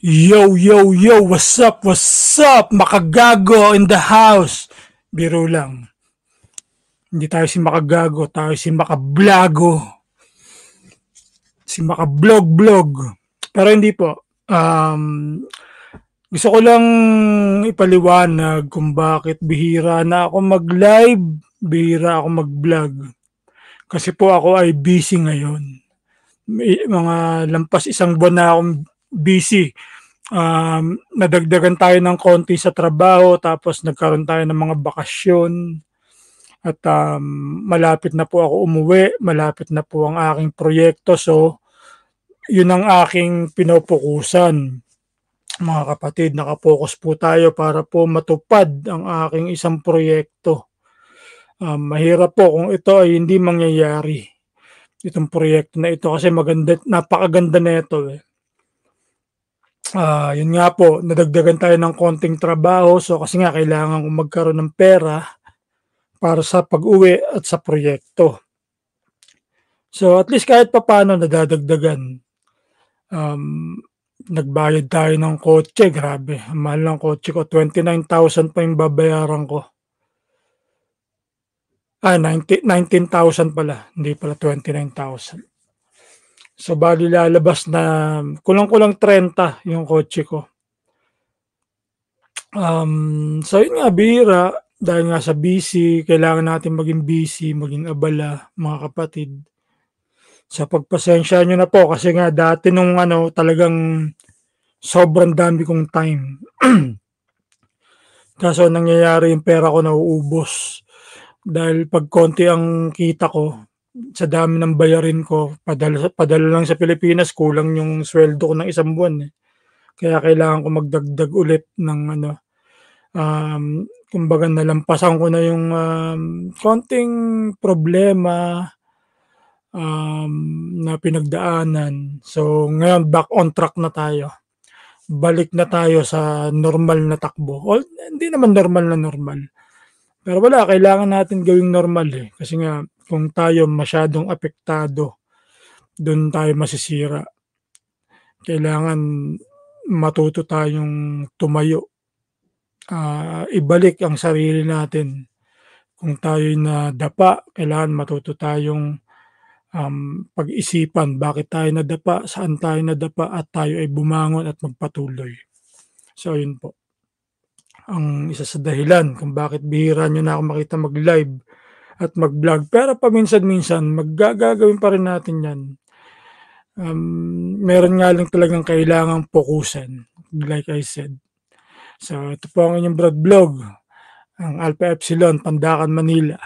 Yo, yo, yo, what's up, what's up? Makagago in the house. Biro lang. Hindi tayo si Makagago, tayo si Makablago. Si Makablog-blog. Pero hindi po. Gusto ko lang ipaliwanag kung bakit bihira na ako mag-live, bihira ako mag-vlog. Kasi po ako ay busy ngayon. May mga lampas isang buwan na akong busy. Nadagdagan tayo ng konti sa trabaho, tapos nagkaroon tayo ng mga bakasyon, at malapit na po ako umuwi, malapit na po ang aking proyekto. So, yun ang aking pinopokusan. Mga kapatid, nakapokus po tayo para po matupad ang aking isang proyekto. Mahirap po kung ito ay hindi mangyayari. Itong proyekto na ito kasi maganda, napakaganda na ito eh. Yun nga po, nadagdagan tayo ng konting trabaho. So kasi nga kailangan kong magkaroon ng pera para sa pag-uwi at sa proyekto. So at least kahit papaano nadadagdagan. Nagbayad tayo ng kotse, grabe. Ang mahal ng kotse ko, 29,000 pa yung babayaran ko. 19,000 pala, hindi pala 29,000. So bali lalabas na kulang-kulang 30 yung kotse ko. So yun nga, bihira. Dahil nga sa busy, kailangan natin maging busy, maging abala, mga kapatid. So pagpasensya nyo na po kasi nga dati nung talagang sobrang dami kong time. Kaso nangyayari yung pera ko nauubos. Dahil pag konti ang kita ko, sa dami ng bayarin ko, padala lang sa Pilipinas, kulang yung sweldo ko ng isang buwan. Kaya kailangan ko magdagdag ulit ng kumbaga nalampasan ko na yung konting problema na pinagdaanan. So ngayon back on track na tayo. Balik na tayo sa normal na takbo. Hindi naman normal na normal. Pero wala, kailangan natin gawing normal eh. Kasi nga, kung tayo masyadong apektado, doon tayo masisira. Kailangan matuto tayong tumayo. Ibalik ang sarili natin. Kung tayo'y nadapa, kailangan matuto tayong pag-isipan bakit tayo nadapa, saan tayo nadapa, at tayo ay bumangon at magpatuloy. So, yun po. Ang isa sa dahilan kung bakit bihira nyo na ako makita mag-live at mag-vlog. Pero paminsan-minsan, gagawin pa rin natin yan. Meron nga lang talagang kailangang fokusan, like I said. So, ito po ang inyong Brad Vlog, ang Alpha Epsilon, Pandacan, Manila.